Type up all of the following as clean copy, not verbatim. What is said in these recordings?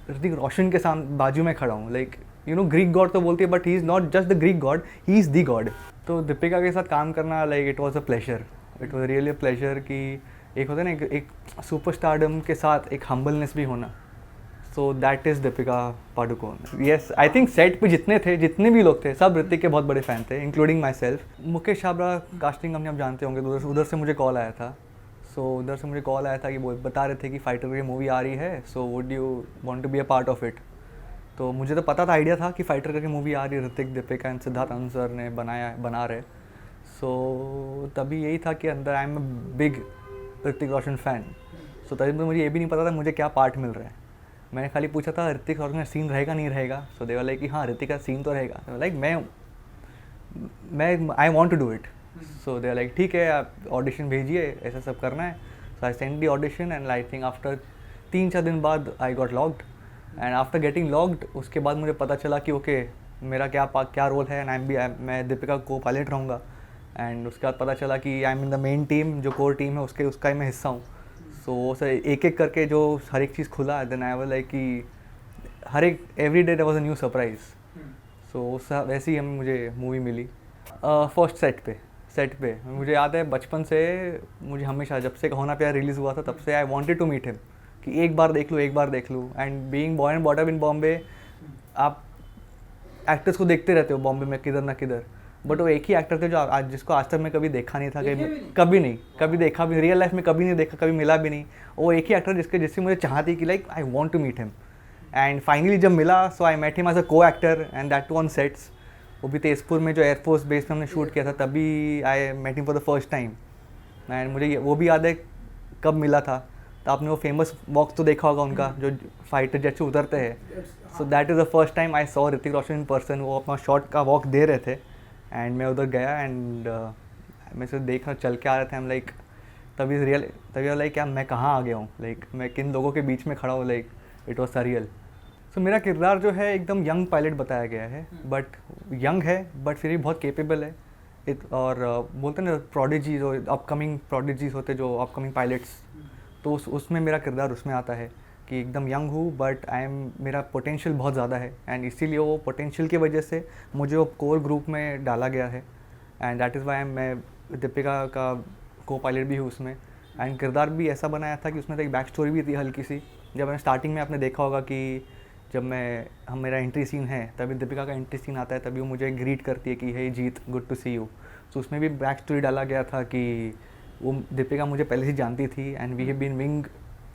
ऋतिक रोशन के सामने बाजू में खड़ा हूँ, like you know Greek god तो बोलती है but he is not just the Greek god, he is the God. तो दीपिका के साथ काम करना like it was a pleasure, it was really a pleasure कि एक होता है ना एक सुपर स्टारडम के साथ एक हम्बलनेस भी होना। So that is Deepika Padukone. Yes, I think set पे जितने भी लोग थे सब ऋतिक के बहुत बड़े फ़ैन थे, including my self. Mukesh Chhabra casting company आप जानते होंगे, तो उधर से मुझे कॉल आया था। उधर से मुझे कॉल आया था कि वो बता रहे थे कि फाइटर की मूवी आ रही है, so would you want to be a part of it. तो मुझे तो पता था, आइडिया था कि फाइटर करके मूवी आ रही है, ऋतिक, दीपिका एंड सिद्धार्थ आनंद सर ने बना रहे। सो तभी यही था कि अंदर I am a big Hrithik Roshan fan. So तभी मुझे ये भी नहीं पता था मुझे क्या पार्ट मिल रहा है। मैंने खाली पूछा था ऋतिक रोशन का सीन रहेगा नहीं रहेगा। सो दे वर लाइक कि हाँ ऋतिक का सीन तो रहेगा। लाइक मैं I want to do it. So they are like ठीक है, आप ऑडिशन भेजिए, ऐसा सब करना है। So I send the audition and I think after 3-4 दिन बाद I got locked. And after getting locked उसके बाद मुझे पता चला कि ओके मेरा क्या रोल है, एंड मैं दीपिका को पायलट रहूँगा। एंड उसके बाद पता चला कि I am in the main team, जो कोर टीम है उसका ही मैं हिस्सा हूँ। सो सर एक एक करके जो हर एक चीज़ खुला, देन आई वाज लाइक कि हर एक every day was a new surprise. So वैसे ही हमें मुझे मूवी मिली। फर्स्ट सेट पे मुझे याद है बचपन से, मुझे हमेशा जब से होना प्यार रिलीज़ हुआ था तब से I wanted to meet him, कि एक बार देख लूँ। And being born and brought up in Bombay, आप एक्टर्स को देखते रहते हो बॉम्बे में किधर ना किधर, बट वो एक ही एक्टर थे जो जिसको आज तक मैं कभी देखा नहीं था, कभी देखा भी रियल लाइफ में कभी नहीं देखा, कभी मिला भी नहीं। वो एक ही एक्टर जिससे मुझे चाहती कि like I want to meet him. And finally जब मिला, so I met him as a co-actor and that too on sets. वो भी तेजपुर में जो एयरफोर्स बेस में हमने शूट किया था, तभी I met him for the first time. And मुझे वो भी याद है कब मिला था। तो आपने वो फेमस वॉक तो देखा होगा उनका, जो फाइटर जैसे उतरते हैं। सो that is the first time I saw Hrithik Roshan in person. वो अपना शॉट का वॉक दे रहे थे एंड मैं उधर गया एंड मैं से देखा चल के आ रहे थे। हम लाइक तभी लाइक क्या मैं कहाँ आ गया हूँ, लाइक मैं किन लोगों के बीच में खड़ा हूँ, लाइक इट वॉज सरियल। सो मेरा किरदार जो है एकदम यंग पायलट बताया गया है, बट यंग है बट फिर भी बहुत केपेबल है। और बोलते हैं ना प्रोडिजी, जो अपकमिंग प्रोडिजीज होते जो अपकमिंग पायलट्स, तो उसमें मेरा किरदार उसमें आता है कि एकदम यंग हूँ बट मेरा पोटेंशियल बहुत ज़्यादा है। एंड इसीलिए वो पोटेंशियल की वजह से मुझे वो कोर ग्रुप में डाला गया है। एंड दैट इज़ वाई मैं दीपिका का को पायलट भी हूँ उसमें। एंड किरदार भी ऐसा बनाया था कि उसमें तो एक बैक स्टोरी भी थी हल्की सी। जब मैंने स्टार्टिंग में आपने देखा होगा कि जब मेरा एंट्री सीन है, तभी दीपिका का एंट्री सीन आता है, तभी वो मुझे ग्रीट करती है कि हे जीत, गुड टू सी यू। तो उसमें भी बैक स्टोरी डाला गया था कि वो दीपिका मुझे पहले से जानती थी and we have been wing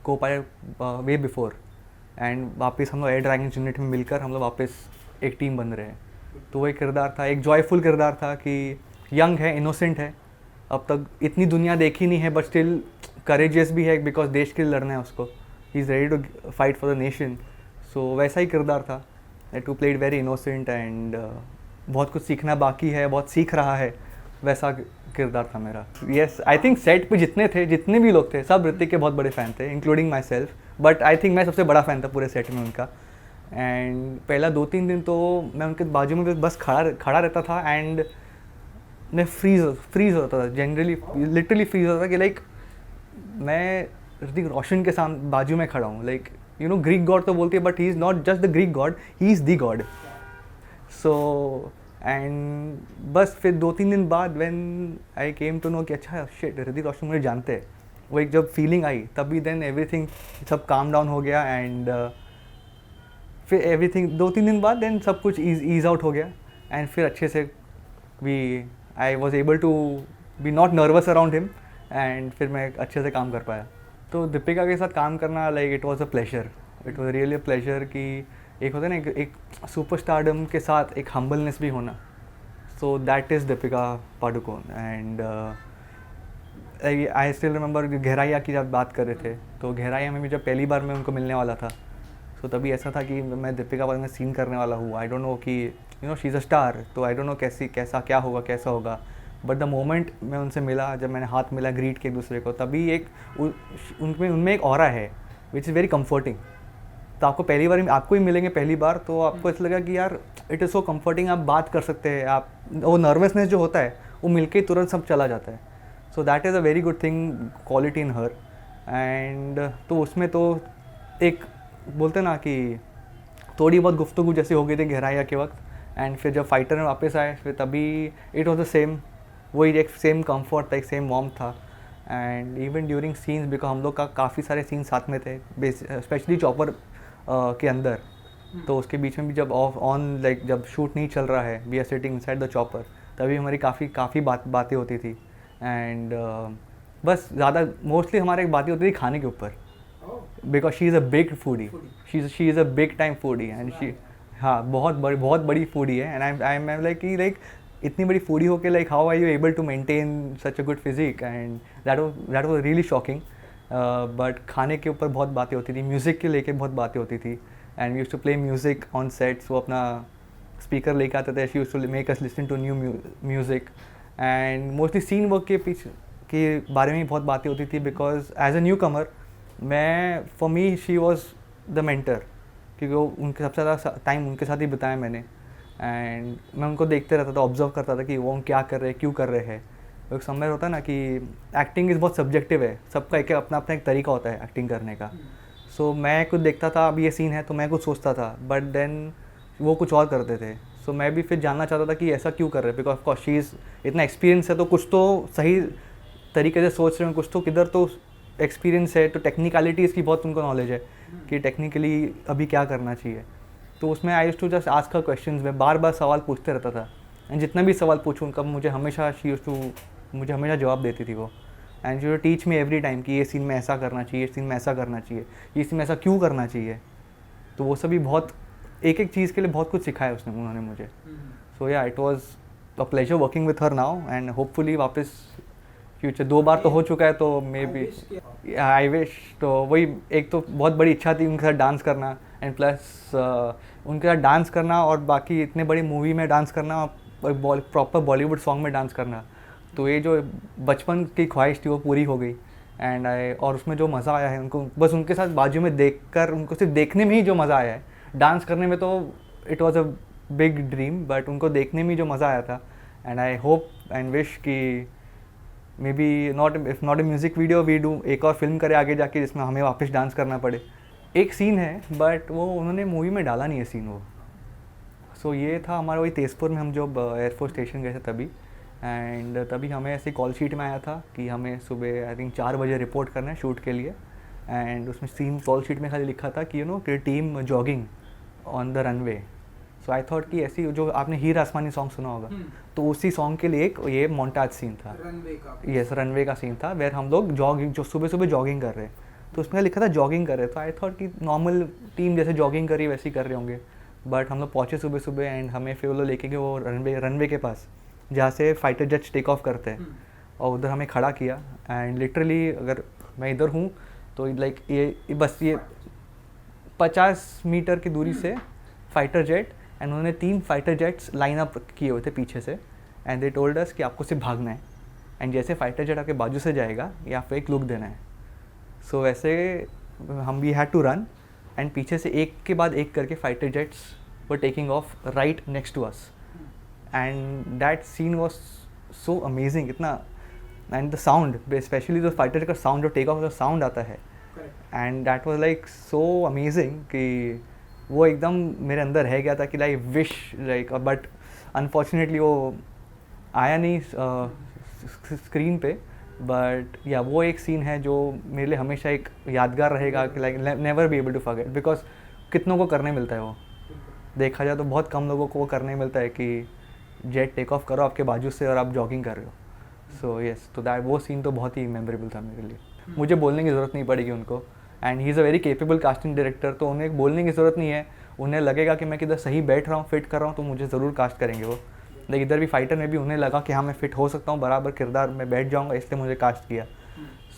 co pilot way before. And वापस हम लोग एयर ड्रैगन यूनिट में मिलकर हम लोग वापस एक टीम बन रहे हैं। तो वो एक किरदार था, एक जॉयफुल किरदार था कि यंग है, इनोसेंट है, अब तक इतनी दुनिया देखी नहीं है, बट स्टिल करेजियस भी है बिकॉज देश के लिए लड़ना है उसको। He is ready to fight for the nation. So वैसा ही किरदार था, to played very innocent and बहुत कुछ सीखना बाकी है, बहुत सीख रहा है, वैसा किरदार था मेरा। येस, आई थिंक सेट पे जितने भी लोग थे सब ऋतिक के बहुत बड़े फ़ैन थे, including my self. But I think मैं सबसे बड़ा फ़ैन था पूरे सेट में उनका। एंड पहला 2-3 दिन तो मैं उनके बाजू में बस खड़ा रहता था एंड मैं फ्रीज होता था, जनरली लिटरली फ्रीज होता था कि लाइक मैं ऋतिक रोशन के सामने बाजू में खड़ा हूँ। Like you know Greek god तो बोलती है but he is not just the Greek god, he is the god. So and बस फिर 2-3 दिन बाद when I came to know कि अच्छा शिट ऋतिक रोशन मुझे जानते हैं, वो एक जब फीलिंग आई तभी देन एवरीथिंग सब काम डाउन हो गया। एंड फिर एवरीथिंग 2-3 दिन बाद देन सब कुछ ईज आउट हो गया। एंड फिर अच्छे से I was able to be not nervous around him and फिर मैं अच्छे से काम कर पाया। तो दीपिका के साथ काम करना like it was a pleasure, it was really a pleasure कि एक होता है ना एक सुपर स्टारडम के साथ एक हम्बलनेस भी होना। So that is Deepika Padukone. And I still remember गहराइया की जब बात कर रहे थे, तो गहराइया में भी जब पहली बार मैं उनको मिलने वाला था, तो तभी ऐसा था कि मैं दीपिका पर मैं सीन करने वाला हूँ। आई डोंट नो कि you know she is a star, तो आई डोंट नो कैसा क्या होगा, कैसा होगा। बट द मोमेंट मैं उनसे मिला, जब मैंने हाथ मिला ग्रीट के एक दूसरे को, तभी एक उनमें एक ऑरा है विच इज़ वेरी कम्फर्टिंग। तो आपको पहली बार आपको ही मिलेंगे पहली बार, तो आपको ऐसा लगा कि यार इट इज़ सो कम्फर्टिंग, आप बात कर सकते हैं, आप वो नर्वसनेस जो होता है वो मिलके तुरंत सब चला जाता है। सो that is a very good thing quality in her. And तो उसमें तो एक बोलते ना कि थोड़ी बहुत गुफ्तगू जैसी हो गई थी गहराइया के वक्त, एंड फिर जब फाइटर में वापस आए फिर तभी इट वॉज द सेम, वही एक सेम कंफर्ट था, एक सेम वार्म था। And even during scenes, because हम लोग का काफ़ी सारे सीन साथ में थे, स्पेशली चॉपर के अंदर, तो उसके बीच में भी जब ऑफ ऑन लाइक जब शूट नहीं चल रहा है, we are sitting inside the chopper, तभी हमारी काफ़ी बातें होती थी। एंड बस ज़्यादा मोस्टली हमारी बातें होती थी खाने के ऊपर, because she is a big foodie, she is a big time foodie and she, हाँ बहुत बड़ी फूडी है। एंड आई एम लाइक इतनी बड़ी फूडी होके like how are you able to maintain such a good physique, and that was really shocking. But खाने के ऊपर बहुत बातें होती थी, म्यूज़िक के लेके बहुत बातें होती थी, and we used to play music on sets. वो अपना स्पीकर लेके आते थे, she used to make us listen to new music, and mostly scene work के पीछे के बारे में बहुत बातें होती थी, because as a newcomer मैं, for me she was the mentor, क्योंकि वो उनके सबसे ज़्यादा टाइम उनके साथ ही बिताया मैंने, एंड मैं उनको देखते रहता था, ऑब्जर्व करता था कि वो क्या कर रहे हैं, क्यों कर रहे हैं। एक समय होता है ना कि एक्टिंग इज़ बहुत सब्जेक्टिव है, सबका एक अपना अपना एक तरीका होता है एक्टिंग करने का। सो मैं कुछ देखता था, अब ये सीन है तो मैं कुछ सोचता था, बट देन वो कुछ और करते थे। सो मैं भी फिर जानना चाहता था कि ऐसा क्यों कर रहे हैं, बिकॉज ऑफकोर्स शी इज़ इतना एक्सपीरियंस है तो कुछ तो सही तरीके से सोच रहे हैं, कुछ तो किधर तो एक्सपीरियंस है, तो टेक्निकलिटीज़ की बहुत उनको नॉलेज है कि टेक्निकली अभी क्या करना चाहिए। तो उसमें I used to just ask her questions, में बार बार सवाल पूछते रहता था, एंड जितना भी सवाल पूछूँ उनका मुझे हमेशा मुझे हमेशा जवाब देती थी वो। And you teach me every time कि ये सीन में ऐसा करना चाहिए, ये सीन में ऐसा करना चाहिए, ये सीन में ऐसा क्यों करना चाहिए। तो वो सभी बहुत एक एक चीज़ के लिए बहुत कुछ सिखाया उन्होंने मुझे। सो या it was a pleasure working with her now, and hopefully वापस फ्यूचर 2 बार तो हो चुका है, तो मे बी आई विश। तो वही एक तो बहुत बड़ी इच्छा थी उनके साथ डांस करना, एंड प्लस उनके साथ डांस करना और बाकी इतने बड़ी मूवी में डांस करना, प्रॉपर बॉलीवुड सॉन्ग में डांस करना। तो ये जो बचपन की ख्वाहिश थी वो पूरी हो गई, एंड और उसमें जो मज़ा आया है उनको, बस उनके साथ बाजू में देखकर, उनको सिर्फ देखने में ही जो मज़ा आया है, डांस करने में तो it was a big dream, but उनको देखने में जो मज़ा आया था। And I hope and wish कि may be if not a music video, we do एक और फिल्म करे आगे जाके जिसमें हमें वापस डांस करना पड़े। एक सीन है बट वो उन्होंने मूवी में डाला नहीं है सीन वो। सो ये था हमारा वही तेजपुर में, हम जब एयरफोर्स स्टेशन गए थे तभी, एंड तभी हमें ऐसी कॉल शीट में आया था कि हमें सुबह आई थिंक 4 बजे रिपोर्ट करना है शूट के लिए। एंड उसमें सीन कॉल शीट में खाली लिखा था कि कि team jogging on the runway. So I thought कि ऐसी, जो आपने हीर आसमानी सॉन्ग सुना होगा, तो उसी सॉन्ग के लिए एक ये मोन्टाज सीन था, यस रनवे का सीन था, वेर हम लोग जॉगिंग, जो सुबह सुबह जॉगिंग कर रहे हैं, तो उसमें लिखा था जॉगिंग कर रहे। तो आई थॉट कि नॉर्मल टीम जैसे जॉगिंग करी वैसे ही कर रहे होंगे, बट हम लोग पहुँचे सुबह सुबह, एंड हमें फिर वो लोग लेके गए वो रनवे के पास जहाँ से फाइटर जेट्स टेक ऑफ करते हैं, और उधर हमें खड़ा किया। एंड लिटरली अगर मैं इधर हूँ तो लाइक ये बस ये 50 मीटर की दूरी से फाइटर जेट, एंड उन्होंने 3 फाइटर जेट्स लाइन अप किए हुए थे पीछे से, एंड दे टोल्ड अस कि आपको सिर्फ भागना है, एंड जैसे फाइटर जेट आपके बाजू से जाएगा ये आपको एक लुक देना है। सो वैसे हम we had to run, and पीछे से एक के बाद एक करके fighter jets were taking off right next to us, and that scene was so amazing इतना। एंड द साउंड, स्पेशली जो फाइटर का साउंड, जो टेक ऑफ का साउंड आता है, and that was like so amazing कि वो एकदम मेरे अंदर रह गया था कि like wish like, but unfortunately वो आया नहीं स्क्रीन पे। बट या वो एक सीन है जो मेरे लिए हमेशा एक यादगार रहेगा कि like never be able to forget, because कितनों को करने मिलता है वो, देखा जाए तो बहुत कम लोगों को वो करने मिलता है कि जेट टेक ऑफ करो आपके बाजू से और आप जॉगिंग कर रहे हो। सो यस, तो दैट वो सीन तो बहुत ही मेमोरेबल था मेरे लिए। मुझे बोलने की ज़रूरत नहीं पड़ेगी उनको, and he is a very capable casting director, तो उन्हें बोलने की ज़रूरत नहीं है। उन्हें लगेगा कि मैं किधर सही बैठ रहा हूँ, फिट कर रहा हूँ, तो मुझे ज़रूर कास्ट करेंगे वो। लेकिन इधर भी फाइटर में भी उन्हें लगा कि हाँ मैं फिट हो सकता हूँ, बराबर किरदार में बैठ जाऊँगा, इसलिए मुझे कास्ट किया।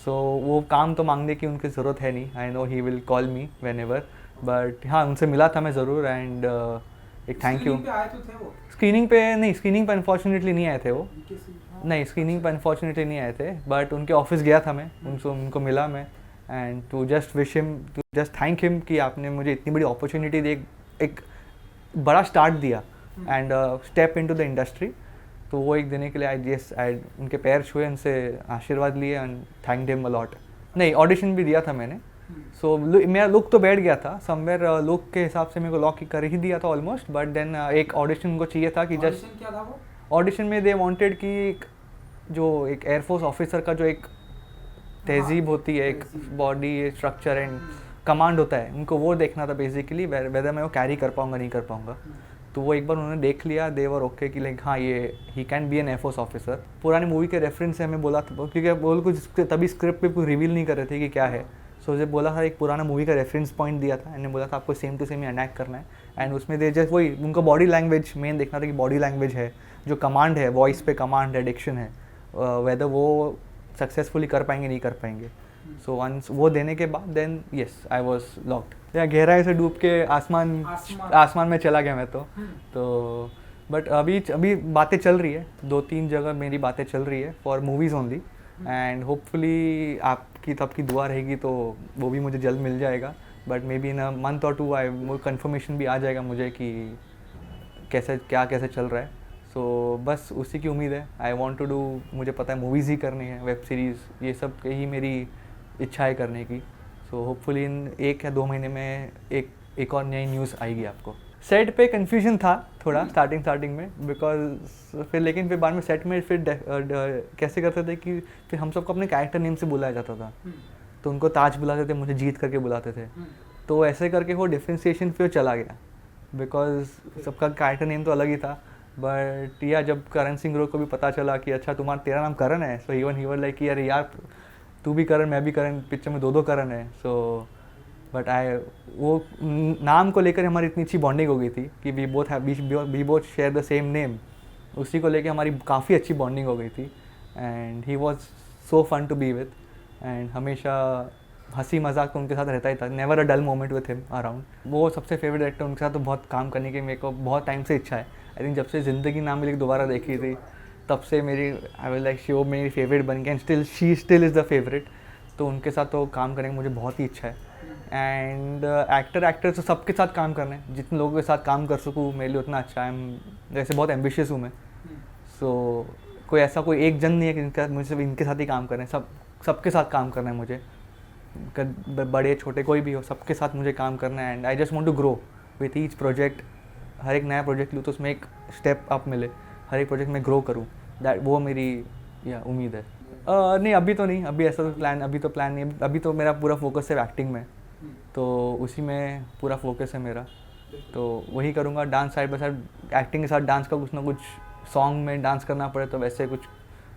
सो वो काम तो मांगने की उनकी ज़रूरत है नहीं, I know he will call me when ever, but हाँ उनसे मिला था मैं ज़रूर, एंड एक थैंक यू। स्क्रीनिंग पे नहीं, स्क्रीनिंग पे अनफॉर्चुनेटली नहीं आए थे वो, नहीं स्क्रीनिंग पे अनफॉर्चुनेटली नहीं आए थे, बट उनके ऑफिस गया था मैं, उनको मिला मैं, and to just wish him, to just thank him कि आपने मुझे इतनी बड़ी अपॉर्चुनिटी दी, एक बड़ा स्टार्ट दिया and step into the industry. तो वो एक देने के लिए आई उनके पैर छुए, उनसे आशीर्वाद लिए, and thank him a lot. नहीं ऑडिशन भी दिया था मैंने, सो मेरा लुक तो बैठ गया था समवेयर, लुक के हिसाब से मेरे को लॉक कर ही दिया था ऑलमोस्ट, बट देन एक ऑडिशन को चाहिए था कि जस्ट क्या था वो? ऑडिशन में दे वांटेड कि जो एक एयरफोर्स ऑफिसर का जो एक तहजीब होती है, एक बॉडी स्ट्रक्चर एंड कमांड होता है, उनको वो देखना था बेसिकली, वेदर मैं वो कैरी कर पाऊँगा नहीं कर पाऊँगा। तो वो एक बार उन्होंने देख लिया, दे वर ओके कि लाइक हाँ ये he can be N air force officer. पुरानी मूवी के रेफरेंस से हमें बोला था, क्योंकि बोल कुछ तभी स्क्रिप्ट पे कुछ रिवील नहीं कर रहे थे कि क्या है। सो मुझे बोला था, एक पुराना मूवी का रेफरेंस पॉइंट दिया था, एंड बोला था आपको सेम टू सेम अटैक करना है। एंड उसमें दे जस्ट वही उनको बॉडी लैंग्वेज मेन देखना था कि बॉडी लैंग्वेज है, जो कमांड है, वॉइस पे कमांड है, डिक्शन है, वेदर वो सक्सेसफुली कर पाएंगे नहीं कर पाएंगे। सो वंस वो देने के बाद then yes I was locked. या गहराई से डूब के आसमान में चला गया मैं तो बट अभी बातें चल रही है, 2-3 जगह मेरी बातें चल रही है for movies only, and hopefully आपकी सबकी दुआ रहेगी तो वो भी मुझे जल्द मिल जाएगा। But may be in a month और 2 वो कन्फर्मेशन भी आ जाएगा मुझे कि कैसे चल रहा है। सो बस उसी की उम्मीद है। आई वॉन्ट टू डू, मुझे पता है मूवीज़ ही करनी है, वेब सीरीज़, ये सब ही मेरी इच्छा है करने की। सो होपफुली इन 1 या 2 महीने में एक और नई न्यूज़ आएगी आपको। सेट पे कन्फ्यूजन था थोड़ा स्टार्टिंग में, बिकॉज लेकिन फिर बाद में सेट में फिर कैसे करते थे कि फिर हम सबको अपने कैरेक्टर नेम से बुलाया जाता था। तो उनको ताज बुलाते थे, मुझे जीत करके बुलाते थे। तो ऐसे करके वो डिफ्रेंसिएशन फिर चला गया, बिकॉज सबका कैरेक्टर नेम तो अलग ही था। बट या जब करण सिंह ग्रोह को भी पता चला कि अच्छा तेरा नाम करण है, so even he were like कि अरे यार तू भी करण मैं भी करण, पिक्चर में 2 करण है। सो बट वो नाम को लेकर हमारी इतनी अच्छी बॉन्डिंग हो गई थी कि we both share the same name, उसी को लेकर हमारी काफ़ी अच्छी बॉन्डिंग हो गई थी। And he was so fun to be with, and हमेशा हंसी मजाक तो उनके साथ रहता ही था, never a dull moment with him around. वो सबसे फेवरेट एक्टर, उनके साथ तो बहुत काम करने की मेरे को बहुत टाइम से इच्छा है। आई थिंक जब से ज़िंदगी ना मिली दोबारा देखी थी तब से मेरी आई विल लाइक वो मेरी फेवरेट बन गई, and she still is the favourite. तो उनके साथ तो काम करने की मुझे बहुत ही इच्छा है। एंड एक्टर तो सबके साथ काम करना है, जितने लोगों के साथ काम कर सकूँ मेरे लिए उतना अच्छा है। वैसे बहुत एम्बिशियस हूँ मैं, सो कोई एक जन नहीं है कि मुझे सिर्फ इनके साथ ही काम करना है, सबके साथ काम करना है मुझे, बड़े छोटे कोई भी हो, सबके साथ मुझे काम करना है। And I just want to grow with each project. हर एक नया प्रोजेक्ट लूँ तो उसमें एक स्टेप अप मिले, हर एक प्रोजेक्ट में ग्रो करूँ, दैट वो मेरी उम्मीद है। नहीं अभी तो नहीं, अभी ऐसा तो प्लान नहीं, अभी तो मेरा पूरा फोकस है एक्टिंग में, तो उसी में पूरा फोकस है मेरा, तो वही करूँगा। Dance side by side, acting के साथ डांस का कुछ ना कुछ, सॉन्ग में डांस करना पड़े तो वैसे कुछ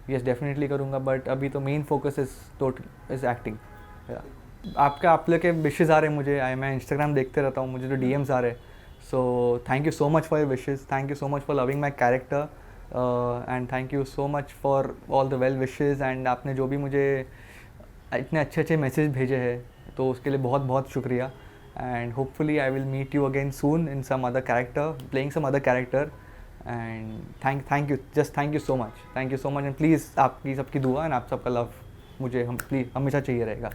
यस डेफिनेटली करूँगा। बट अभी तो मेन फोकस इज़ एक्टिंग। आप लोग के विशेज़ आ रहे हैं मुझे, मैं इंस्टाग्राम देखते रहता हूँ, मुझे जो DMs आ रहे हैं। So thank you so much for your wishes, thank you so much for loving my character, and thank you so much for all the well wishes. And आपने जो भी मुझे इतने अच्छे मैसेज भेजे हैं तो उसके लिए बहुत बहुत शुक्रिया। And hopefully I will meet you again soon in some other character, playing some other character. And thank you, just thank you so much, and please आपकी सबकी दुआ एंड आप सबका लव मुझे प्लीज़ हमेशा चाहिए रहेगा।